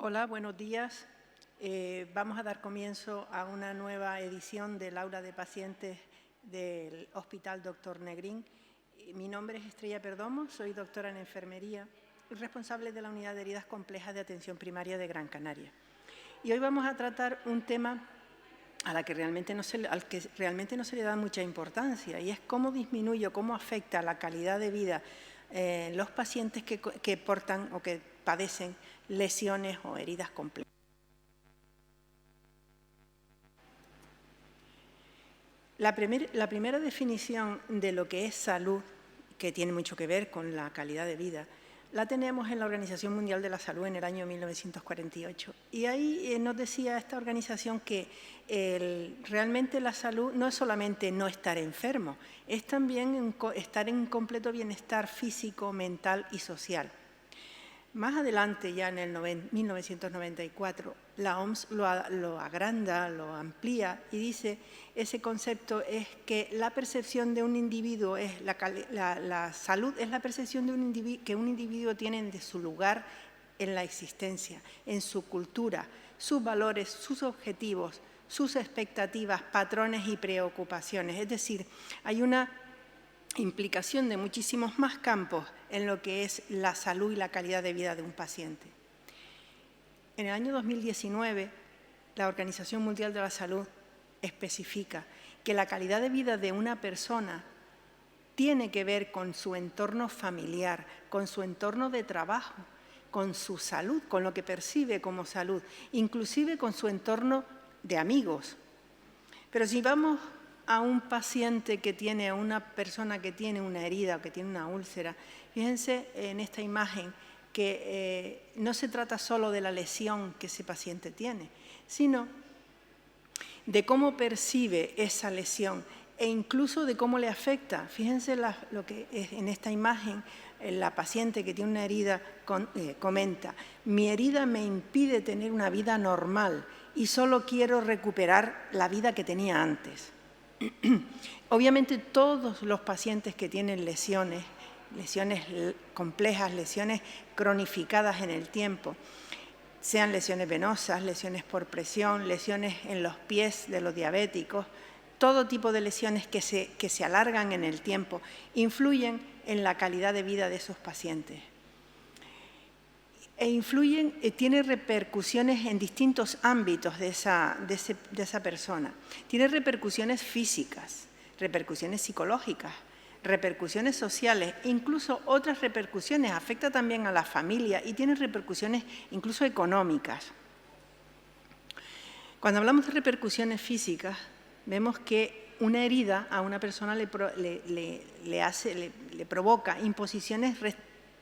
Hola, buenos días. Vamos a dar comienzo a una nueva edición del aula de pacientes del Hospital Dr. Negrín. Mi nombre es Estrella Perdomo, soy doctora en enfermería y responsable de la unidad de heridas complejas de atención primaria de Gran Canaria. Y hoy vamos a tratar un tema al que realmente no se le da mucha importancia, y es cómo disminuye o cómo afecta la calidad de vida los pacientes que portan o que padecen lesiones o heridas complejas. La primera definición de lo que es salud, que tiene mucho que ver con la calidad de vida, la tenemos en la Organización Mundial de la Salud en el año 1948. Y ahí nos decía esta organización que realmente la salud no es solamente no estar enfermo, es también estar en completo bienestar físico, mental y social. Más adelante, ya en el 1994, la OMS lo agranda, lo amplía y dice, ese concepto es que la percepción de un individuo, la salud es la percepción que un individuo tiene de su lugar en la existencia, en su cultura, sus valores, sus objetivos, sus expectativas, patrones y preocupaciones. Es decir, hay una implicación de muchísimos más campos en lo que es la salud y la calidad de vida de un paciente. En el año 2019, la Organización Mundial de la Salud especifica que la calidad de vida de una persona tiene que ver con su entorno familiar, con su entorno de trabajo, con su salud, con lo que percibe como salud, inclusive con su entorno de amigos. Pero si vamos a un paciente que tiene, a una persona que tiene una herida o que tiene una úlcera, fíjense en esta imagen que no se trata solo de la lesión que ese paciente tiene, sino de cómo percibe esa lesión e incluso de cómo le afecta. Fíjense lo que es en esta imagen, la paciente que tiene una herida comenta: mi herida me impide tener una vida normal y solo quiero recuperar la vida que tenía antes. Obviamente todos los pacientes que tienen lesiones complejas, lesiones cronificadas en el tiempo, sean lesiones venosas, lesiones por presión, lesiones en los pies de los diabéticos, todo tipo de lesiones que se alargan en el tiempo, influyen en la calidad de vida de esos pacientes. Tiene repercusiones en distintos ámbitos de esa persona. Tiene repercusiones físicas, repercusiones psicológicas, repercusiones sociales, incluso otras repercusiones. Afecta también a la familia y tiene repercusiones incluso económicas. Cuando hablamos de repercusiones físicas, vemos que una herida a una persona le provoca imposiciones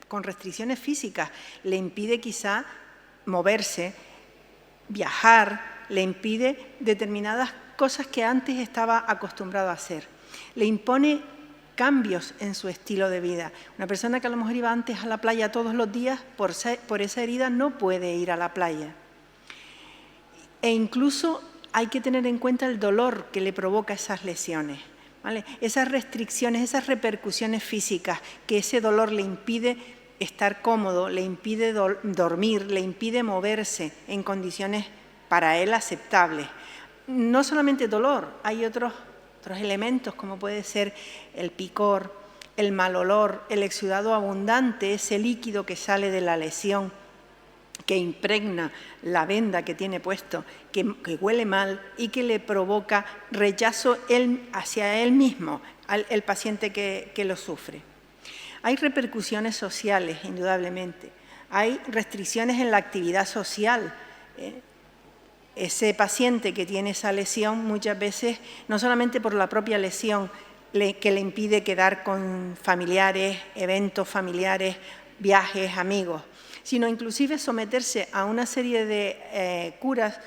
con restricciones físicas, le impide quizá moverse, viajar, le impide determinadas cosas que antes estaba acostumbrado a hacer. Le impone cambios en su estilo de vida. Una persona que a lo mejor iba antes a la playa todos los días, por esa herida no puede ir a la playa. E incluso hay que tener en cuenta el dolor que le provoca esas lesiones, ¿vale? Esas restricciones, esas repercusiones físicas, que ese dolor le impide estar cómodo, le impide dormir, le impide moverse en condiciones para él aceptables. No solamente dolor, hay otros elementos como puede ser el picor, el mal olor, el exudado abundante, ese líquido que sale de la lesión, que impregna la venda que tiene puesto, que huele mal y que le provoca rechazo hacia él mismo, el paciente que lo sufre. Hay repercusiones sociales, indudablemente. Hay restricciones en la actividad social. Ese paciente que tiene esa lesión muchas veces, no solamente por la propia lesión que le impide quedar con familiares, eventos familiares, viajes, amigos, sino inclusive someterse a una serie de curas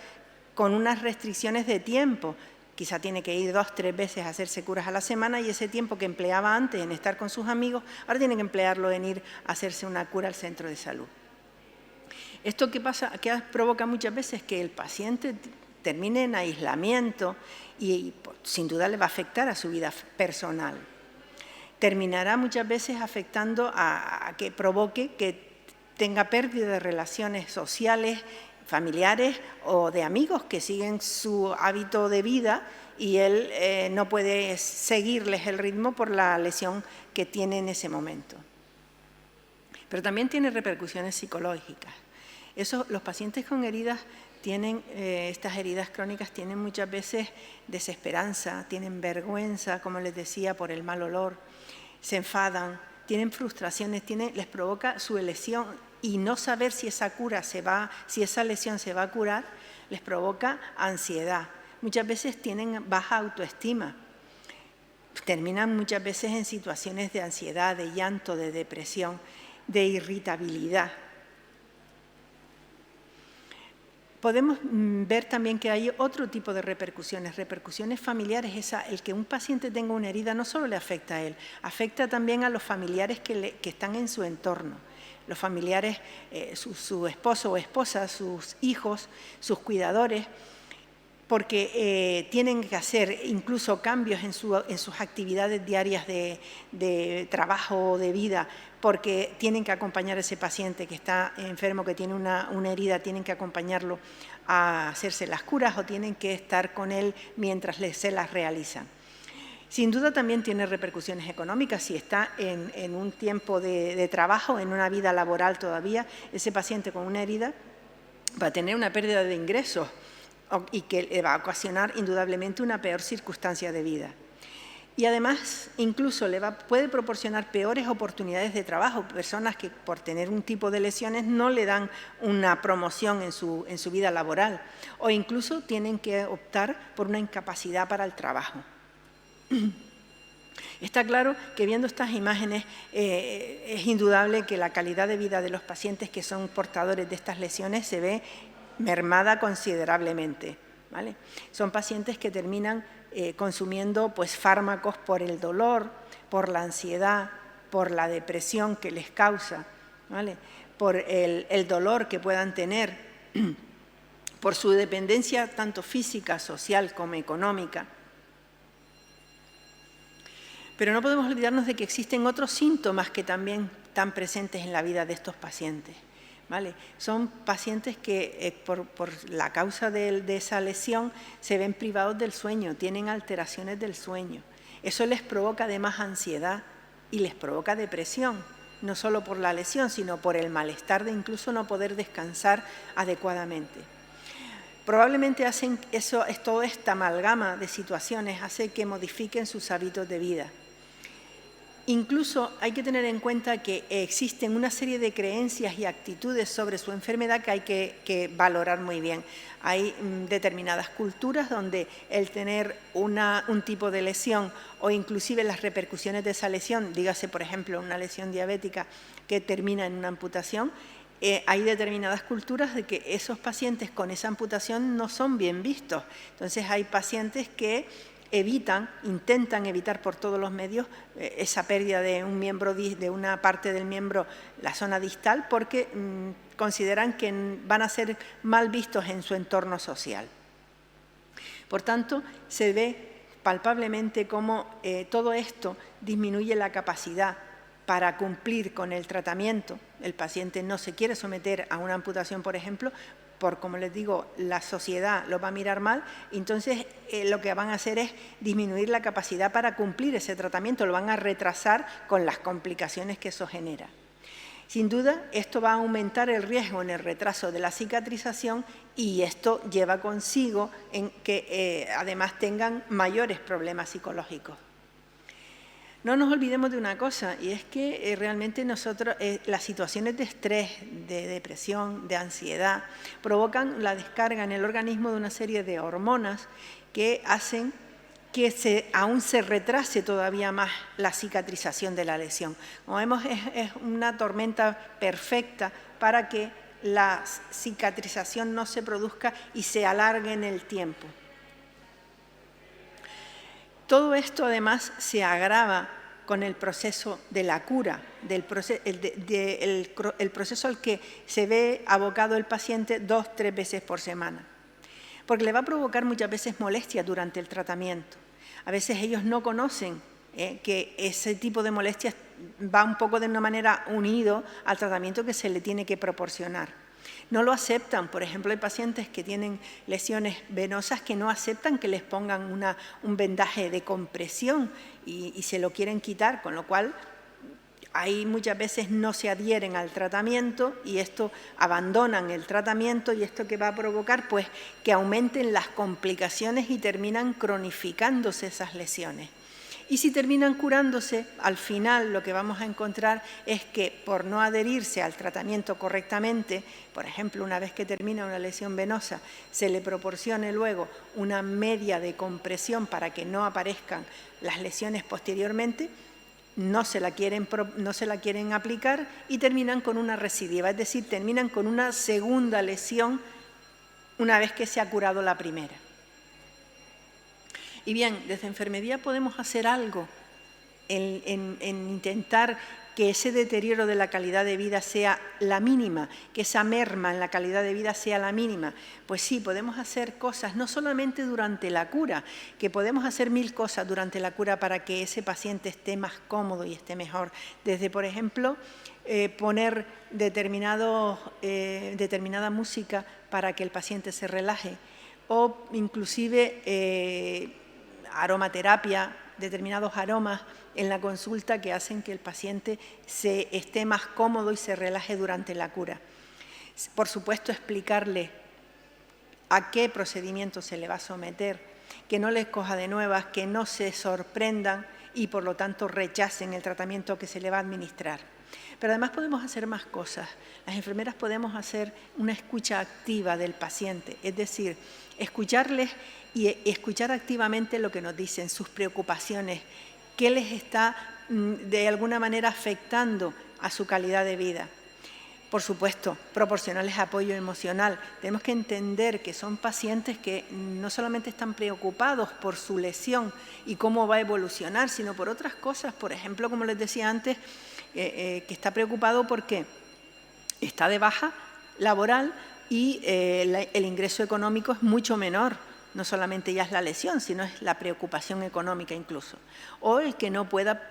con unas restricciones de tiempo. Quizá tiene que ir 2 o 3 veces a hacerse curas a la semana y ese tiempo que empleaba antes en estar con sus amigos, ahora tiene que emplearlo en ir a hacerse una cura al centro de salud. Esto que provoca muchas veces que el paciente termine en aislamiento y sin duda le va a afectar a su vida personal. Terminará muchas veces afectando a que provoque que tenga pérdida de relaciones sociales, familiares o de amigos que siguen su hábito de vida y él no puede seguirles el ritmo por la lesión que tiene en ese momento. Pero también tiene repercusiones psicológicas. Los pacientes con heridas tienen, estas heridas crónicas tienen muchas veces desesperanza, tienen vergüenza, como les decía, por el mal olor, se enfadan, tienen frustraciones, les provoca su lesión y no saber si esa lesión se va a curar, les provoca ansiedad. Muchas veces tienen baja autoestima, terminan muchas veces en situaciones de ansiedad, de llanto, de depresión, de irritabilidad. Podemos ver también que hay otro tipo de repercusiones familiares. El que un paciente tenga una herida no solo le afecta a él, afecta también a los familiares que están en su entorno. Los familiares, su esposo o esposa, sus hijos, sus cuidadores, porque tienen que hacer incluso cambios en sus actividades diarias de trabajo o de vida, porque tienen que acompañar a ese paciente que está enfermo, que tiene una herida, tienen que acompañarlo a hacerse las curas o tienen que estar con él mientras se las realizan. Sin duda también tiene repercusiones económicas. Si está en un tiempo de trabajo, en una vida laboral todavía, ese paciente con una herida va a tener una pérdida de ingresos y que le va a ocasionar indudablemente una peor circunstancia de vida. Y además, incluso puede proporcionar peores oportunidades de trabajo, personas que por tener un tipo de lesiones no le dan una promoción en su vida laboral o incluso tienen que optar por una incapacidad para el trabajo. Está claro que viendo estas imágenes es indudable que la calidad de vida de los pacientes que son portadores de estas lesiones se ve mermada considerablemente, ¿vale? Son pacientes que terminan consumiendo fármacos por el dolor, por la ansiedad, por la depresión que les causa, ¿vale? Por el dolor que puedan tener, por su dependencia tanto física, social como económica. Pero no podemos olvidarnos de que existen otros síntomas que también están presentes en la vida de estos pacientes, ¿vale? Son pacientes que por la causa de esa lesión se ven privados del sueño, tienen alteraciones del sueño. Eso les provoca además ansiedad y les provoca depresión, no solo por la lesión, sino por el malestar de incluso no poder descansar adecuadamente. Probablemente toda esta amalgama de situaciones hace que modifiquen sus hábitos de vida. Incluso hay que tener en cuenta que existen una serie de creencias y actitudes sobre su enfermedad que hay que valorar muy bien. Hay determinadas culturas donde el tener un tipo de lesión o inclusive las repercusiones de esa lesión, dígase por ejemplo una lesión diabética que termina en una amputación, hay determinadas culturas de que esos pacientes con esa amputación no son bien vistos. Entonces hay pacientes que intentan evitar por todos los medios esa pérdida de un miembro, de una parte del miembro, la zona distal, porque consideran que van a ser mal vistos en su entorno social. Por tanto, se ve palpablemente cómo todo esto disminuye la capacidad para cumplir con el tratamiento. El paciente no se quiere someter a una amputación, por ejemplo, como les digo, la sociedad lo va a mirar mal, entonces lo que van a hacer es disminuir la capacidad para cumplir ese tratamiento, lo van a retrasar con las complicaciones que eso genera. Sin duda, esto va a aumentar el riesgo en el retraso de la cicatrización y esto lleva consigo en que además tengan mayores problemas psicológicos. No nos olvidemos de una cosa, y es que realmente las situaciones de estrés, de depresión, de ansiedad, provocan la descarga en el organismo de una serie de hormonas que hacen que aún se retrase todavía más la cicatrización de la lesión. Como vemos, es una tormenta perfecta para que la cicatrización no se produzca y se alargue en el tiempo. Todo esto además se agrava con el proceso de la cura, el proceso al que se ve abocado el paciente 2 o 3 veces por semana, porque le va a provocar muchas veces molestias durante el tratamiento. A veces ellos no conocen que ese tipo de molestias va un poco de una manera unido al tratamiento que se le tiene que proporcionar. No lo aceptan, por ejemplo, hay pacientes que tienen lesiones venosas que no aceptan que les pongan un vendaje de compresión y se lo quieren quitar, con lo cual ahí muchas veces no se adhieren al tratamiento y esto abandonan el tratamiento y esto que va a provocar pues que aumenten las complicaciones y terminan cronificándose esas lesiones. Y si terminan curándose, al final lo que vamos a encontrar es que por no adherirse al tratamiento correctamente, por ejemplo, una vez que termina una lesión venosa, se le proporcione luego una media de compresión para que no aparezcan las lesiones posteriormente, no se la quieren aplicar y terminan con una recidiva, es decir, terminan con una segunda lesión una vez que se ha curado la primera. Y bien, desde enfermería podemos hacer algo en intentar que ese deterioro de la calidad de vida sea la mínima, que esa merma en la calidad de vida sea la mínima. Pues sí, podemos hacer cosas, no solamente durante la cura, que podemos hacer 1000 cosas durante la cura para que ese paciente esté más cómodo y esté mejor. Desde, por ejemplo, poner determinada música para que el paciente se relaje, o inclusive aromaterapia, determinados aromas en la consulta que hacen que el paciente esté más cómodo y se relaje durante la cura. Por supuesto, explicarle a qué procedimiento se le va a someter, que no les coja de nuevas, que no se sorprendan y por lo tanto rechacen el tratamiento que se le va a administrar. Pero además podemos hacer más cosas. Las enfermeras podemos hacer una escucha activa del paciente, es decir, escucharles y escuchar activamente lo que nos dicen, sus preocupaciones, qué les está de alguna manera afectando a su calidad de vida. Por supuesto, proporcionarles apoyo emocional. Tenemos que entender que son pacientes que no solamente están preocupados por su lesión y cómo va a evolucionar, sino por otras cosas. Por ejemplo, como les decía antes, que está preocupado porque está de baja laboral y el ingreso económico es mucho menor. No solamente ya es la lesión, sino es la preocupación económica incluso. O el que no pueda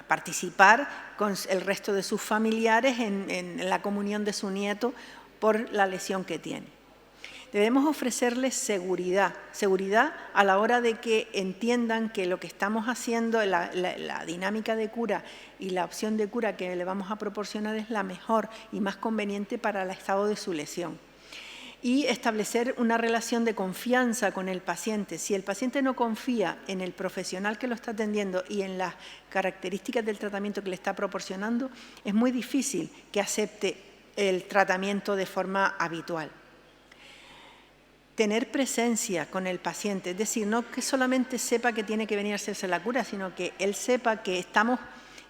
participar con el resto de sus familiares en la comunión de su nieto por la lesión que tiene. Debemos ofrecerles seguridad a la hora de que entiendan que lo que estamos haciendo, la dinámica de cura y la opción de cura que le vamos a proporcionar es la mejor y más conveniente para el estado de su lesión. Y establecer una relación de confianza con el paciente. Si el paciente no confía en el profesional que lo está atendiendo y en las características del tratamiento que le está proporcionando, es muy difícil que acepte el tratamiento de forma habitual. Tener presencia con el paciente, es decir, no que solamente sepa que tiene que venir a hacerse la cura, sino que él sepa que estamos,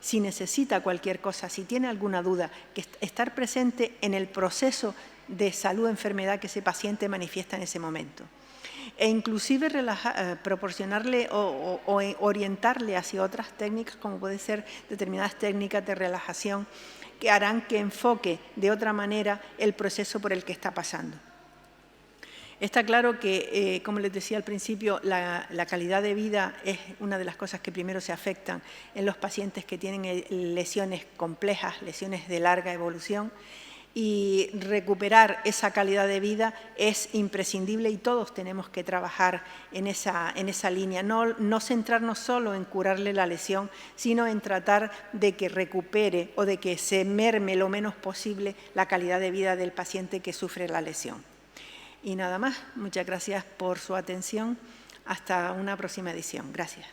si necesita cualquier cosa, si tiene alguna duda, que estar presente en el proceso de salud o enfermedad que ese paciente manifiesta en ese momento. E inclusive proporcionarle o orientarle hacia otras técnicas, como pueden ser determinadas técnicas de relajación, que harán que enfoque de otra manera el proceso por el que está pasando. Está claro que, como les decía al principio, la calidad de vida es una de las cosas que primero se afectan en los pacientes que tienen lesiones complejas, lesiones de larga evolución, y recuperar esa calidad de vida es imprescindible y todos tenemos que trabajar en esa línea. No centrarnos solo en curarle la lesión, sino en tratar de que recupere o de que se merme lo menos posible la calidad de vida del paciente que sufre la lesión. Y nada más, muchas gracias por su atención. Hasta una próxima edición. Gracias.